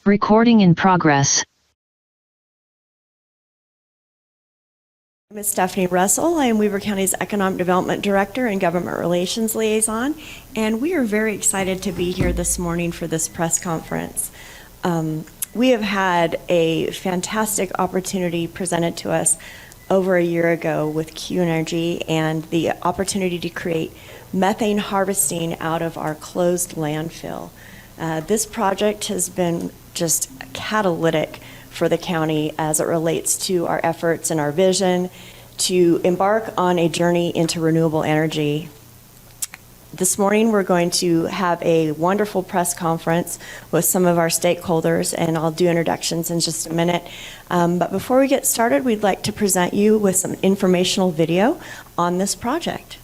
Recording in progress. I'm Stephanie Russell. I am Weber County's Economic Development Director and Government Relations Liaison, and we are very excited to be here this morning for this press conference. We have had a fantastic opportunity presented to us over a year ago with QEnergy and the opportunity to create methane harvesting out of our closed landfill. This project has been just catalytic for the county as it relates to our efforts and our vision to embark on a journey into renewable energy. This morning we're going to have a wonderful press conference with some of our stakeholders, and I'll do introductions in just a minute. But before we get started, we'd like to present you with some informational video on this project.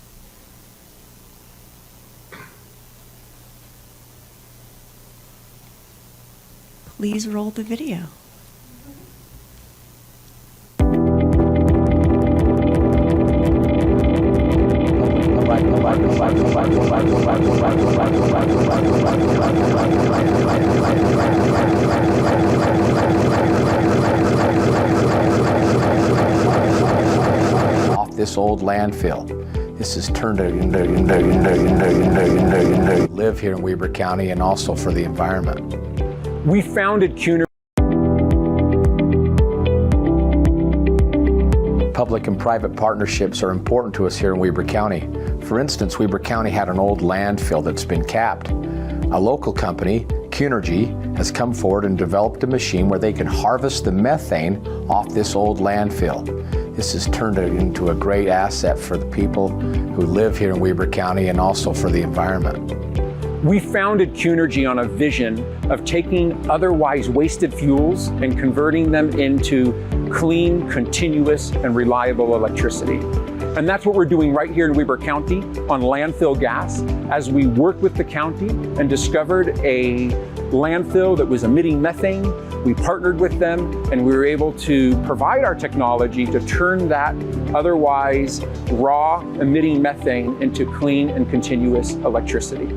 Please roll the video. Off this old landfill. This has turned into live here in Weber County and also for the environment. We founded QEnergy. Public and private partnerships are important to us here in Weber County. For instance, Weber County had an old landfill that's been capped. A local company, QEnergy, has come forward and developed a machine where they can harvest the methane off this old landfill. This has turned into a great asset for the people who live here in Weber County and also for the environment. We founded QEnergy on a vision of taking otherwise wasted fuels and converting them into clean, continuous, and reliable electricity. And that's what we're doing right here in Weber County on landfill gas, as we worked with the county and discovered a landfill that was emitting methane. We partnered with them, and we were able to provide our technology to turn that otherwise raw emitting methane into clean and continuous electricity.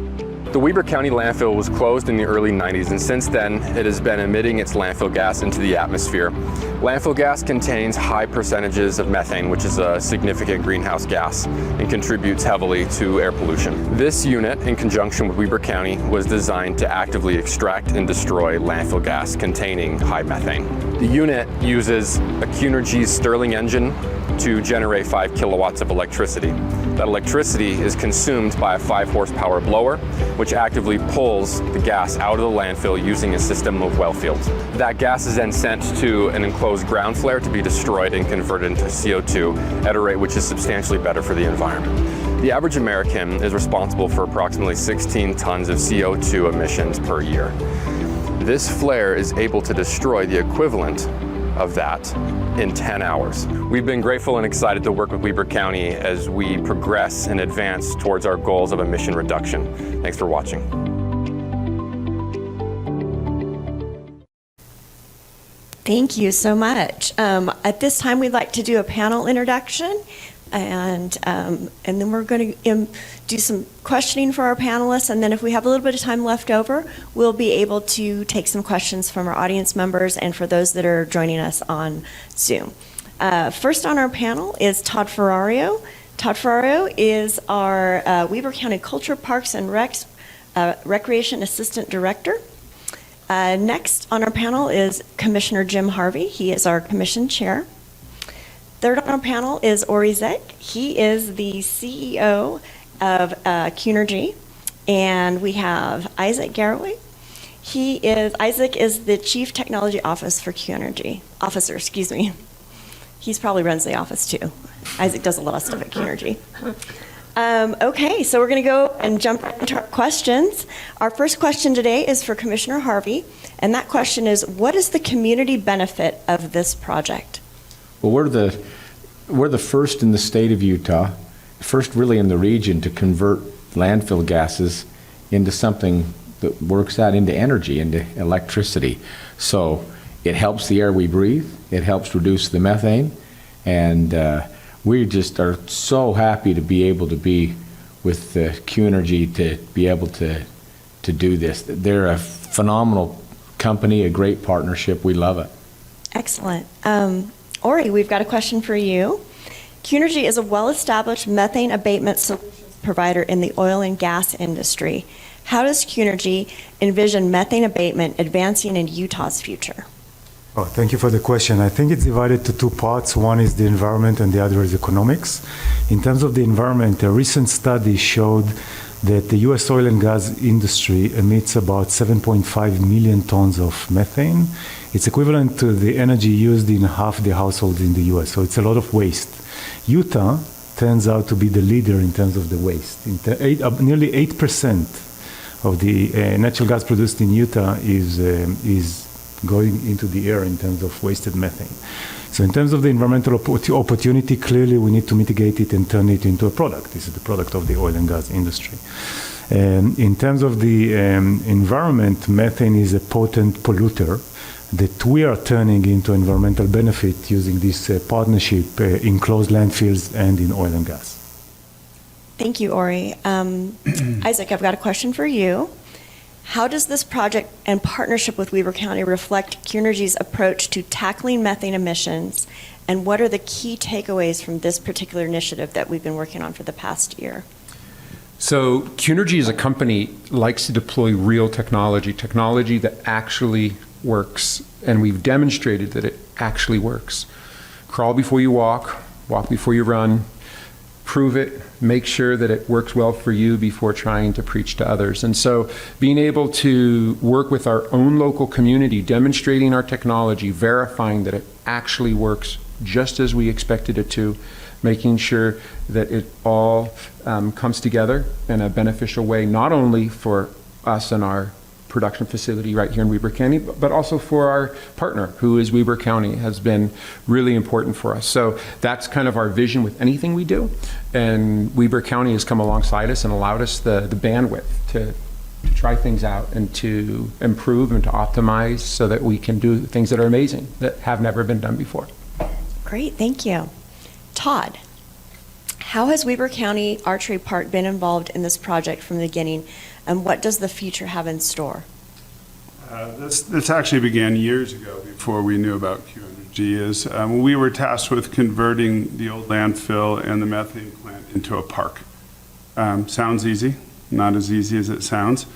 The Weber County landfill was closed in the early 90s, and since then it has been emitting its landfill gas into the atmosphere. Landfill gas contains high percentages of methane, which is a significant greenhouse gas, and contributes heavily to air pollution. This unit, in conjunction with Weber County, was designed to actively extract and destroy landfill gas containing high methane. The unit uses a QEnergy Stirling engine to generate 5 kilowatts of electricity. That electricity is consumed by a 5-horsepower blower, which actively pulls the gas out of the landfill using a system of well fields. That gas is then sent to an enclosed ground flare to be destroyed and converted into CO2 at a rate which is substantially better for the environment. The average American is responsible for approximately 16 tons of CO2 emissions per year. This flare is able to destroy the equivalent of that in 10 hours. We've been grateful and excited to work with Weber County as we progress and advance towards our goals of emission reduction. Thanks for watching. Thank you so much. At this time, we'd like to do a panel introduction, and then we're going to do some questioning for our panelists, and then if we have a little bit of time left over, we'll be able to take some questions from our audience members and for those that are joining us on Zoom. First on our panel is Todd Ferrario. Todd Ferrario is our Weber County Culture, Parks, and Recreation Assistant Director. Next on our panel is Commissioner Jim Harvey. He is our Commission Chair. Third on our panel is Ori Zek. He is the CEO of QEnergy. And we have Isaac Garraway. Isaac is the Chief Technology Officer for QEnergy. He probably runs the office too. Isaac does a lot of stuff at QEnergy. Okay, so we're going to go and jump into our questions. Our first question today is for Commissioner Harvey, and that question is, what is the community benefit of this project? Well, we're the first in the state of Utah, first really in the region to convert landfill gases into something that works out into energy, into electricity. So it helps the air we breathe, it helps reduce the methane, and we just are so happy to be able to be with QEnergy to be able to do this. They're a phenomenal company, a great partnership. We love it. Excellent. Ori, we've got a question for you. QEnergy is a well-established methane abatement solutions provider in the oil and gas industry. How does QEnergy envision methane abatement advancing in Utah's future? Oh, thank you for the question. I think it's divided to two parts. One is the environment and the other is economics. In terms of the environment, a recent study showed that the U.S. oil and gas industry emits about 7.5 million tons of methane. It's equivalent to the energy used in half the households in the U.S., so it's a lot of waste. Utah turns out to be the leader in terms of the waste. Nearly 8% of the natural gas produced in Utah is going into the air in terms of wasted methane. So in terms of the environmental opportunity, clearly we need to mitigate it and turn it into a product. This is the product of the oil and gas industry. In terms of the environment, methane is a potent polluter that we are turning into environmental benefit using this partnership in closed landfills and in oil and gas. Thank you, Ori. Isaac, I've got a question for you. How does this project and partnership with Weber County reflect QEnergy's approach to tackling methane emissions, and what are the key takeaways from this particular initiative that we've been working on for the past year? So QEnergy as a company likes to deploy real technology that actually works, and we've demonstrated that it actually works. Crawl before you walk before you run, prove it, make sure that it works well for you before trying to preach to others. And so being able to work with our own local community, demonstrating our technology, verifying that it actually works just as we expected it to, making sure that it all comes together in a beneficial way, not only for us and our production facility right here in Weber County, but also for our partner, who is Weber County, has been really important for us. So that's kind of our vision with anything we do. And Weber County has come alongside us and allowed us the bandwidth to try things out and to improve and to optimize so that we can do things that are amazing, that have never been done before. Great, thank you. Todd, how has Weber County Archery Park been involved in this project from the beginning, and what does the future have in store? This actually began years ago before we knew about QEnergy. We were tasked with converting the old landfill and the methane plant into a park. Sounds easy, not as easy as it sounds.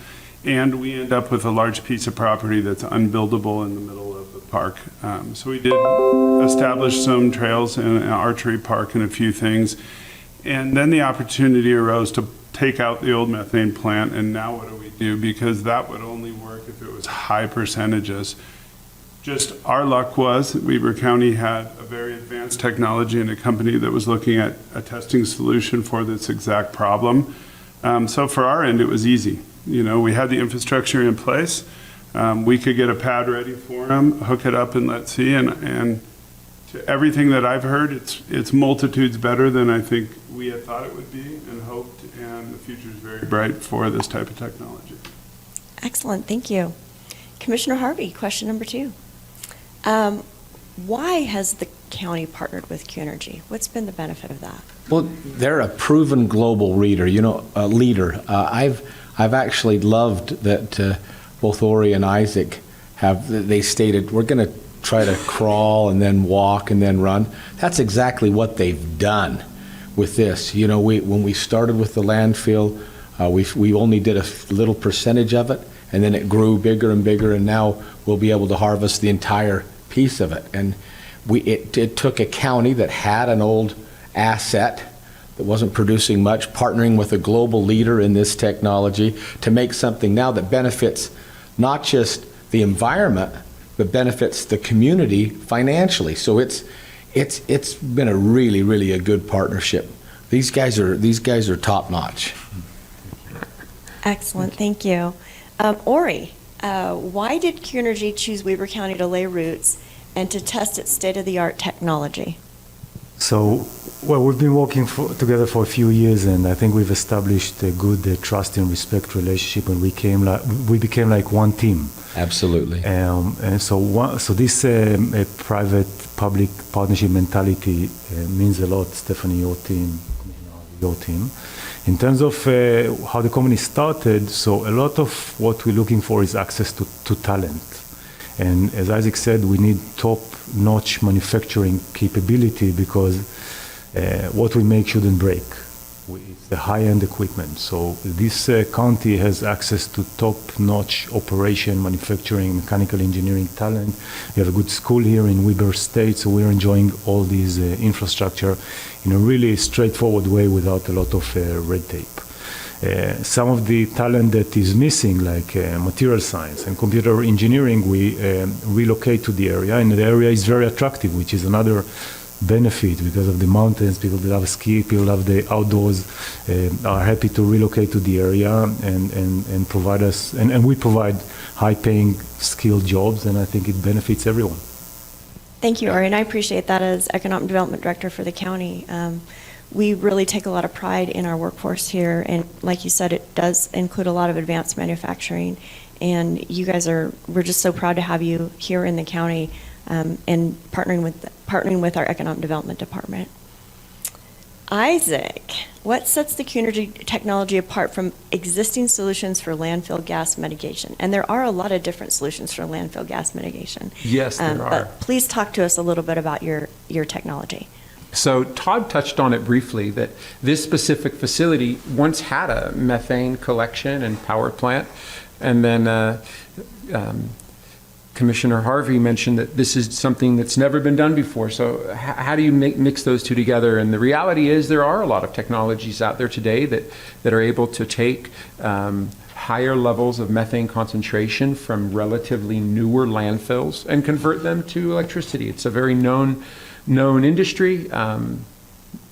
And we end up with a large piece of property that's unbuildable in the middle of the park. So we did establish some trails and an archery park and a few things. And then the opportunity arose to take out the old methane plant, and now what do we do? Because that would only work if it was high percentages. Just our luck was that Weber County had a very advanced technology and a company that was looking at a testing solution for this exact problem. So for our end, it was easy. You know, we had the infrastructure in place. We could get a pad ready for them, hook it up, and let's see. And to everything that I've heard, it's multitudes better than I think we had thought it would be and hoped. And the future is very bright for this type of technology. Excellent, thank you. Commissioner Harvey, question number 2. Why has the county partnered with QEnergy? What's been the benefit of that? Well, they're a proven global leader. I've actually loved that both Ori and Isaac they stated, we're going to try to crawl and then walk and then run. That's exactly what they've done with this. You know, when we started with the landfill, we only did a little percentage of it, and then it grew bigger and bigger, and now we'll be able to harvest the entire piece of it. And it took a county that had an old asset that wasn't producing much, partnering with a global leader in this technology to make something now that benefits not just the environment, but benefits the community financially. So it's been a really a good partnership. These guys are top notch. Excellent, thank you. Ori, why did QEnergy choose Weber County to lay roots and to test its state-of-the-art technology? So, well, we've been working together for a few years, and I think we've established a good trust and respect relationship, and we became like one team. Absolutely. And so this private-public partnership mentality means a lot. Stephanie, your team. In terms of how the company started, so a lot of what we're looking for is access to talent. And as Isaac said, we need top-notch manufacturing capability because what we make shouldn't break. It's the high-end equipment. So this county has access to top-notch operation, manufacturing, mechanical engineering talent. We have a good school here in WEBER State, so we're enjoying all these infrastructure in a really straightforward way without a lot of red tape. Some of the talent that is missing, like material science and computer engineering, we relocate to the area, and the area is very attractive, which is another benefit because of the mountains. People that love ski, people love the outdoors, are happy to relocate to the area and provide us, and we provide high-paying, skilled jobs, and I think it benefits everyone. Thank you, Ari, and I appreciate that as Economic Development Director for the county. We really take a lot of pride in our workforce here, and like you said, it does include a lot of advanced manufacturing, and you guys we're just so proud to have you here in the county and partnering with our Economic Development Department. Isaac, what sets the QEnergy technology apart from existing solutions for landfill gas mitigation? And there are a lot of different solutions for landfill gas mitigation. Yes, there are. But please talk to us a little bit about your technology. So Todd touched on it briefly, that this specific facility once had a methane collection and power plant, and then Commissioner Harvey mentioned that this is something that's never been done before. So how do you mix those two together? And the reality is there are a lot of technologies out there today that are able to take higher levels of methane concentration from relatively newer landfills and convert them to electricity. It's a very known industry.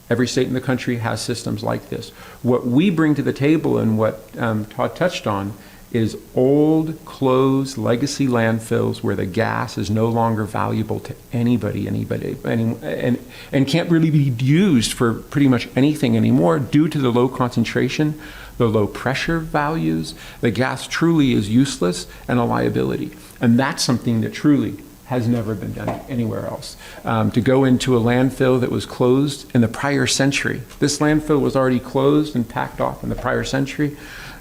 Every state in the country has systems like this. What we bring to the table, and what Todd touched on, is old, closed, legacy landfills where the gas is no longer valuable to anybody, and can't really be used for pretty much anything anymore due to the low concentration, the low pressure values. The gas truly is useless and a liability. And that's something that truly has never been done anywhere else. To go into a landfill that was closed in the prior century. This landfill was already closed and packed off in the prior century.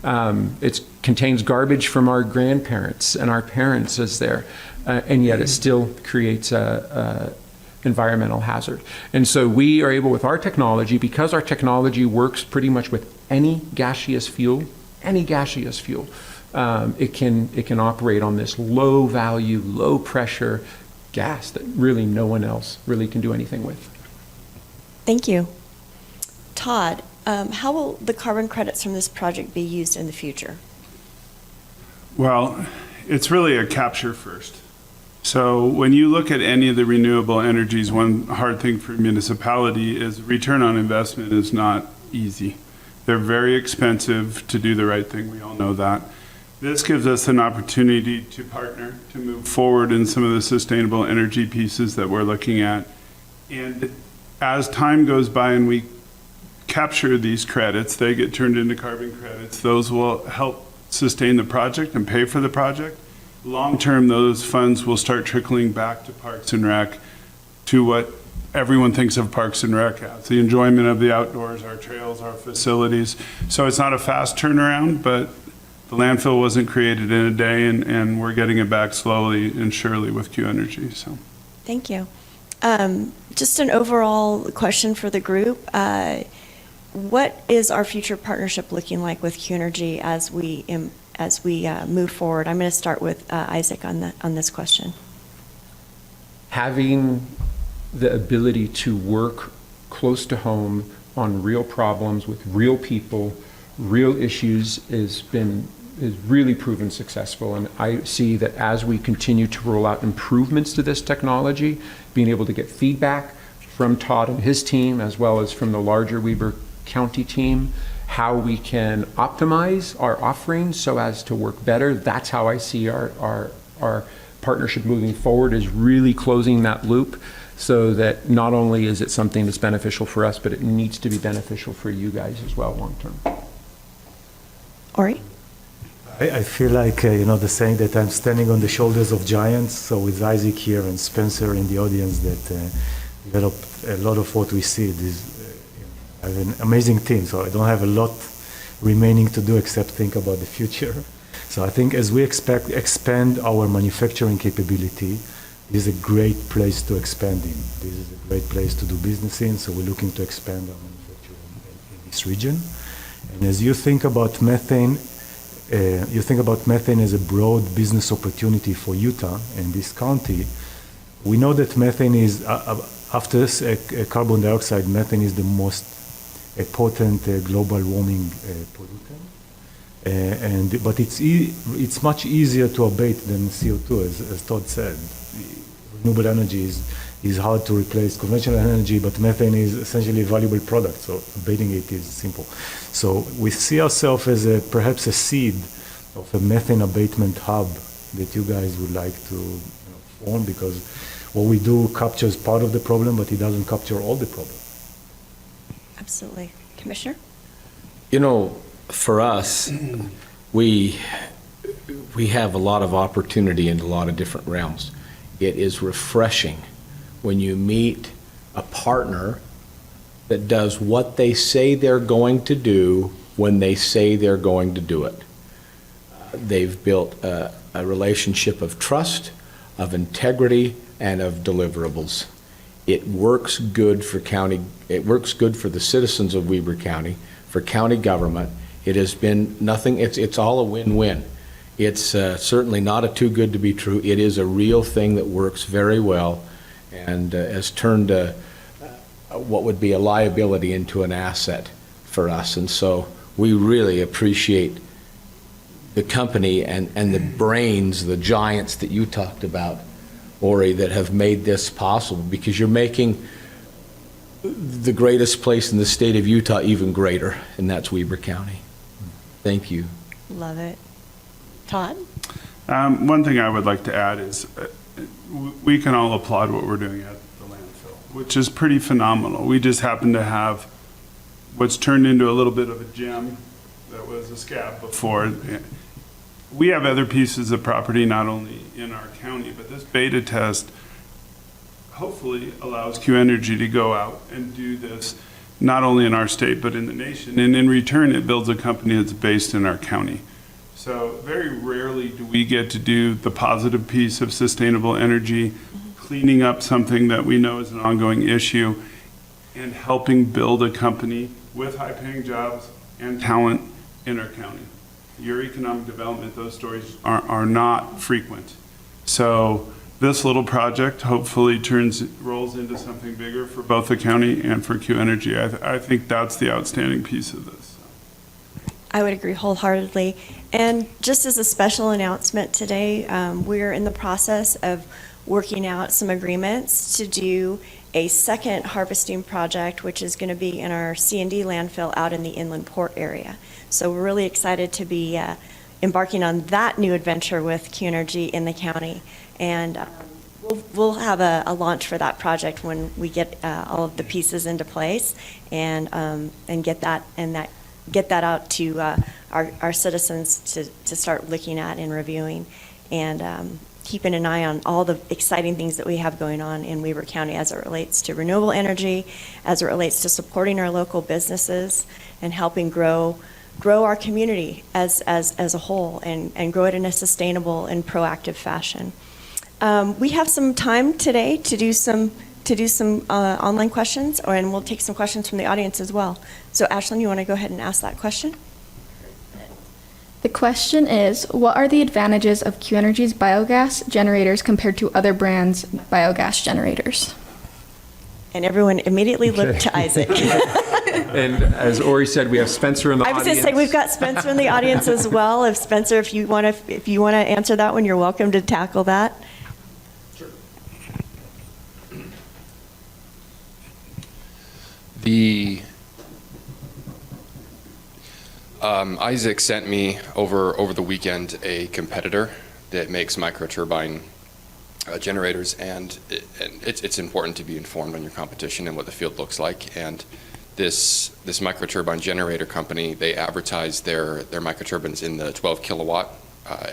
It contains garbage from our grandparents and our parents is there, and yet it still creates a environmental hazard. And so we are able, with our technology, because our technology works pretty much with any gaseous fuel, it can operate on this low value, low pressure gas that really no one else really can do anything with. Thank you. Todd, how will the carbon credits from this project be used in the future? Well, it's really a capture first. So when you look at any of the renewable energies, one hard thing for municipality is return on investment is not easy. They're very expensive to do the right thing. We all know that. This gives us an opportunity to partner, to move forward in some of the sustainable energy pieces that we're looking at. And as time goes by and we capture these credits, they get turned into carbon credits. Those will help sustain the project and pay for the project. Long term, those funds will start trickling back to Parks and Rec, to what everyone thinks of Parks and Rec as, the enjoyment of the outdoors, our trails, our facilities. So it's not a fast turnaround, but the landfill wasn't created in a day, and we're getting it back slowly and surely with QEnergy. So, thank you. Just an overall question for the group. What is our future partnership looking like with QEnergy as we move forward? I'm going to start with Isaac on this question. Having the ability to work close to home on real problems with real people, real issues is really proven successful. And I see that as we continue to roll out improvements to this technology, being able to get feedback from Todd and his team, as well as from the larger WEBER County team, how we can optimize our offerings so as to work better. That's how I see our partnership moving forward, is really closing that loop so that not only is it something that's beneficial for us, but it needs to be beneficial for you guys as well long term. Ori? I feel like, the saying that I'm standing on the shoulders of giants. So with Isaac here and Spencer in the audience that developed a lot of what we see, I have an amazing team, so I don't have a lot remaining to do except think about the future. So I think as we expand our manufacturing capability, this is a great place to expand in. This is a great place to do business in, so we're looking to expand our manufacturing in this region. And as you think about methane, as a broad business opportunity for Utah and this county. We know that methane is, after carbon dioxide, methane is the most potent global warming pollutant. But it's much easier to abate than CO2, as Todd said. Renewable energy is hard to replace conventional energy, but methane is essentially a valuable product, so abating it is simple. So we see ourselves as perhaps a seed of a methane abatement hub that you guys would like to form, because what we do captures part of the problem, but it doesn't capture all the problem. Absolutely. Commissioner? For us, we have a lot of opportunity in a lot of different realms. It is refreshing when you meet a partner that does what they say they're going to do when they say they're going to do it. They've built a relationship of trust, of integrity, and of deliverables. It works good for county. It works good for the citizens of Weber County, for county government. It has been nothing. It's all a win-win. It's certainly not a too good to be true. It is a real thing that works very well, and has turned what would be a liability into an asset for us. And so we really appreciate the company and the brains, the giants that you talked about, Ori, that have made this possible, because you're making the greatest place in the state of Utah even greater, and that's Weber County. Thank you. Love it. Todd? One thing I would like to add is we can all applaud what we're doing at the landfill, which is pretty phenomenal. We just happen to have what's turned into a little bit of a gem that was a scab before. We have other pieces of property, not only in our county, but this beta test hopefully allows QEnergy to go out and do this not only in our state, but in the nation. And in return, it builds a company that's based in our county. So very rarely do we get to do the positive piece of sustainable energy, cleaning up something that we know is an ongoing issue, and helping build a company with high-paying jobs and talent in our county. Your economic development, those stories are not frequent. So this little project hopefully rolls into something bigger for both the county and for QEnergy. I think that's the outstanding piece of this. I would agree wholeheartedly. And just as a special announcement today, we're in the process of working out some agreements to do a second harvesting project, which is going to be in our C&D landfill out in the inland port area. So we're really excited to be embarking on that new adventure with QEnergy in the county. And we'll have a launch for that project when we get all of the pieces into place and get that out to our citizens to start looking at and reviewing, and keeping an eye on all the exciting things that we have going on in Weber County as it relates to renewable energy, as it relates to supporting our local businesses and helping grow our community as a whole, and grow it in a sustainable and proactive fashion. We have some time today to do some online questions, and we'll take some questions from the audience as well. So Ashlyn, you want to go ahead and ask that question? The question is, what are the advantages of QEnergy's biogas generators compared to other brands' biogas generators? And everyone immediately looked to Isaac. And as Ori said, we have Spencer in the audience. I was going to say, we've got Spencer in the audience as well. If Spencer, if you want to answer that one, you're welcome to tackle that. Isaac sent me over the weekend a competitor that makes microturbine generators, and it's important to be informed on your competition and what the field looks like. And this microturbine generator company, they advertise their microturbines in the 12 kilowatt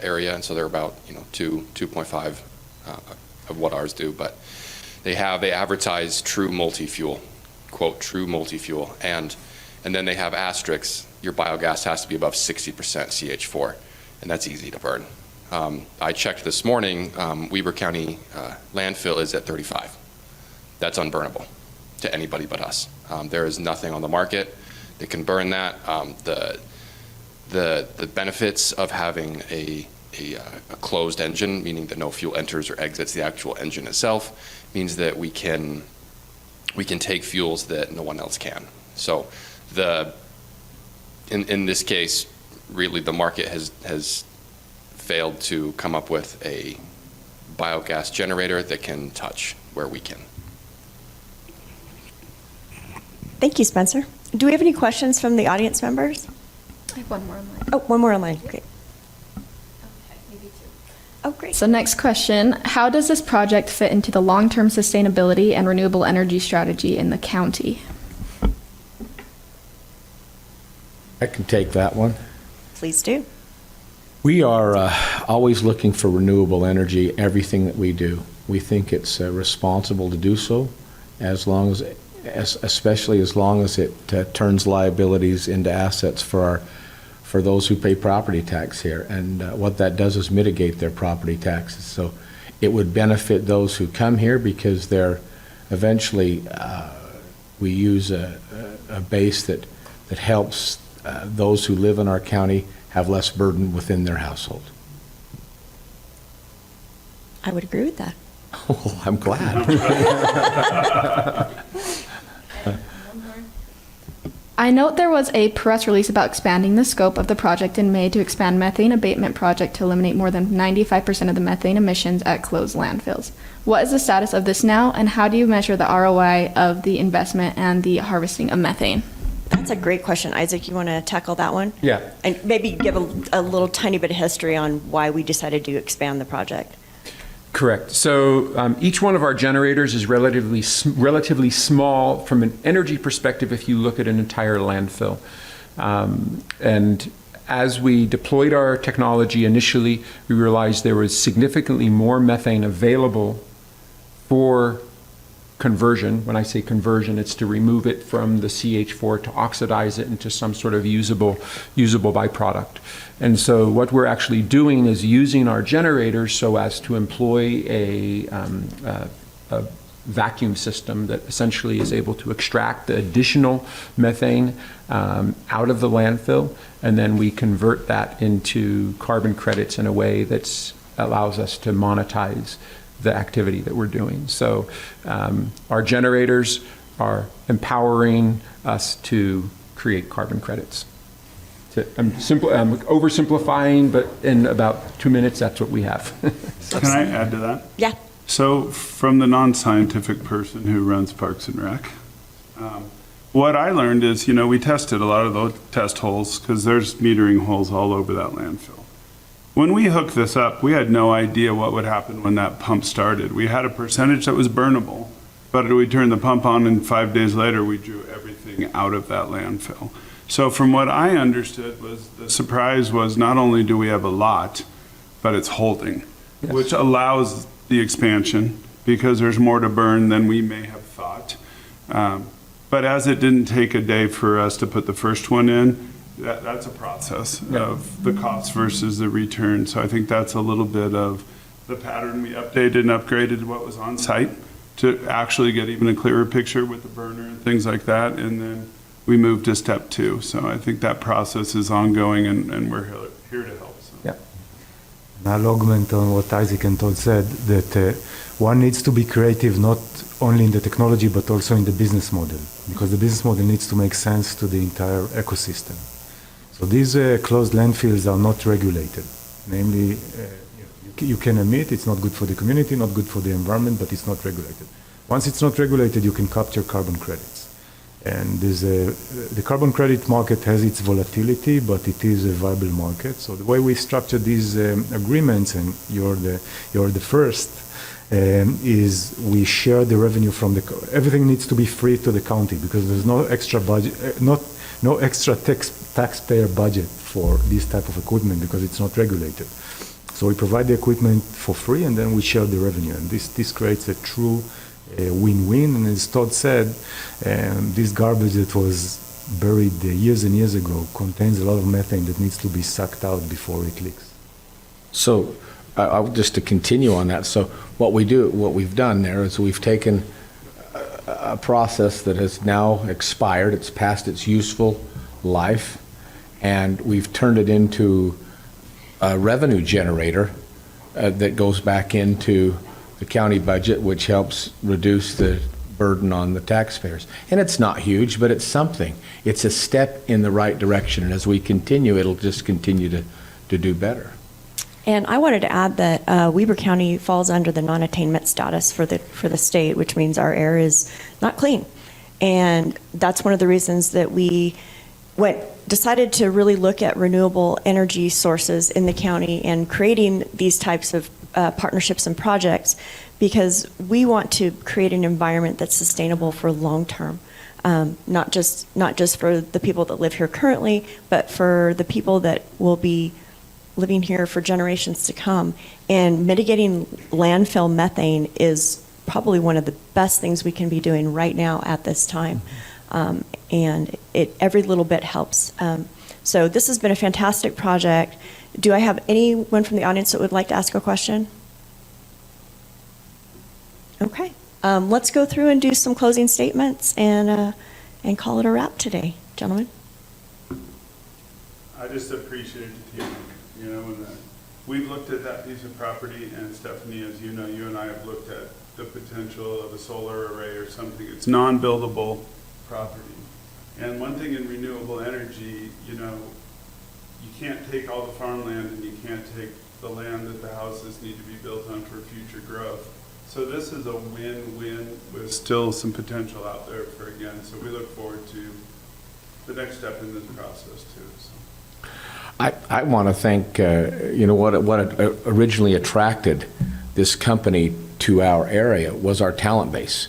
area, and so they're about 2.5 of what ours do. But they advertise true multi-fuel, quote, true multi-fuel, and then they have asterisks. Your biogas has to be above 60% CH4. and that's easy to burn. I checked this morning, Weber County landfill is at 35. That's unburnable to anybody but us. There is nothing on the market that can burn that. The benefits of having a closed engine, meaning that no fuel enters or exits the actual engine itself, means that we can take fuels that no one else can. So in this case, really the market has failed to come up with a biogas generator that can touch where we can. Thank you, Spencer. Do we have any questions from the audience members? I have one more online. Oh, one more online. Great. Okay, maybe two. Oh, great. So next question, how does this project fit into the long-term sustainability and renewable energy strategy in the county? I can take that one. Please do. We are always looking for renewable energy, everything that we do. We think it's responsible to do so, especially as long as it turns liabilities into assets for those who pay property tax here. And what that does is mitigate their property taxes. So it would benefit those who come here because they're eventually, we use a base that helps those who live in our county have less burden within their household. I would agree with that. Oh, I'm glad. I note there was a press release about expanding the scope of the project in May to expand methane abatement project to eliminate more than 95% of the methane emissions at closed landfills. What is the status of this now, and how do you measure the ROI of the investment and the harvesting of methane? That's a great question. Isaac, you want to tackle that one? Yeah. And maybe give a little tiny bit of history on why we decided to expand the project. Correct. So each one of our generators is relatively small from an energy perspective if you look at an entire landfill. And as we deployed our technology initially, we realized there was significantly more methane available for conversion. When I say conversion, it's to remove it from the CH4 to oxidize it into some sort of usable byproduct. And so what we're actually doing is using our generators so as to employ a vacuum system that essentially is able to extract the additional methane out of the landfill, and then we convert that into carbon credits in a way that allows us to monetize the activity that we're doing. So our generators are empowering us to create carbon credits. I'm oversimplifying, but in about 2 minutes, that's what we have. Can I add to that? Yeah. So from the non-scientific person who runs Parks and Rec, what I learned is, we tested a lot of those test holes because there's metering holes all over that landfill. When we hooked this up, we had no idea what would happen when that pump started. We had a percentage that was burnable, but we turned the pump on and 5 days later we drew everything out of that landfill. So from what I understood was the surprise was not only do we have a lot, but it's holding, yes, which allows the expansion because there's more to burn than we may have thought. But as it didn't take a day for us to put the first one in, that's a process of the cost versus the return. So I think that's a little bit of the pattern. We updated and upgraded what was on site to actually get even a clearer picture with the burner and things like that. And then we moved to step 2. So I think that process is ongoing and we're here to help. So. Yeah. And I'll augment on what Isaac and Todd said, that one needs to be creative not only in the technology but also in the business model, because the business model needs to make sense to the entire ecosystem. So these closed landfills are not regulated. Namely, you can emit, it's not good for the community, not good for the environment, but it's not regulated. Once it's not regulated, you can capture carbon credits. And the carbon credit market has its volatility, but it is a viable market. So the way we structure these agreements, and you're the first, is we share the revenue from everything needs to be free to the county because there's no extra budget, no extra taxpayer budget for this type of equipment because it's not regulated. So we provide the equipment for free and then we share the revenue. And this creates a true win-win. And as Todd said, this garbage that was buried years and years ago contains a lot of methane that needs to be sucked out before it leaks. So, just to continue on that, so what we've done there is we've taken a process that has now expired, it's past its useful life, and we've turned it into a revenue generator that goes back into the county budget, which helps reduce the burden on the taxpayers. And it's not huge, but it's something. It's a step in the right direction, and as we continue, it'll just continue to do better. And I wanted to add that Weber County falls under the non-attainment status for the state, which means our air is not clean. And that's one of the reasons that we decided to really look at renewable energy sources in the county and creating these types of partnerships and projects, because we want to create an environment that's sustainable for long term. Not just for the people that live here currently, but for the people that will be living here for generations to come. And mitigating landfill methane is probably one of the best things we can be doing right now at this time. And every little bit helps. So this has been a fantastic project. Do I have anyone from the audience that would like to ask a question? Okay. Let's go through and do some closing statements and call it a wrap today, gentlemen. I just appreciate the team. You know, when we've looked at that piece of property, and Stephanie, as you know, you and I have looked at the potential of a solar array or something. It's non-buildable property. And one thing in renewable energy, you know, you can't take all the farmland and you can't take the land that the houses need to be built on for future growth. So this is a win-win with still some potential out there for again. So we look forward to the next step in this process too. So. I want to thank, what originally attracted this company to our area was our talent base.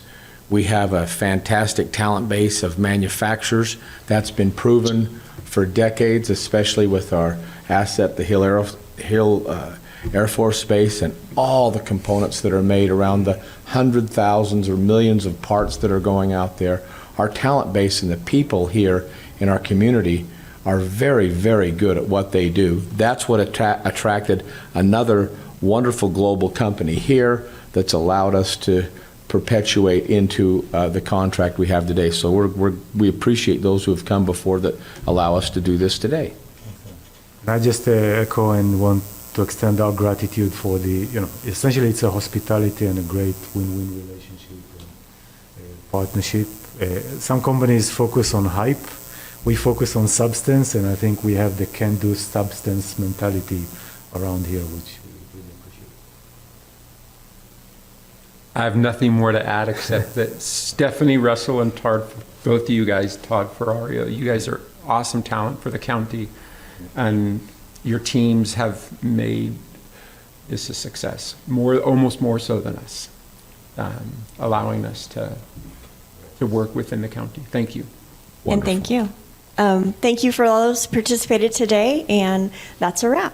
We have a fantastic talent base of manufacturers that's been proven for decades, especially with our asset, the Hill Air Force Base, and all the components that are made around the hundred thousands or millions of parts that are going out there. Our talent base and the people here in our community are very, very good at what they do. That's what attracted another wonderful global company here that's allowed us to perpetuate into the contract we have today. So we appreciate those who have come before that allow us to do this today. I just echo and want to extend our gratitude for the, essentially it's a hospitality and a great win-win relationship and partnership. Some companies focus on hype. We focus on substance, and I think we have the can-do substance mentality around here, which we really appreciate. I have nothing more to add except that Stephanie, Russell, and Todd, both of you guys, Todd, Ferrario, you guys are awesome talent for the county, and your teams have made this a success, almost more so than us, allowing us to work within the county. Thank you. Wonderful. And thank you. Thank you for all those who participated today, and that's a wrap.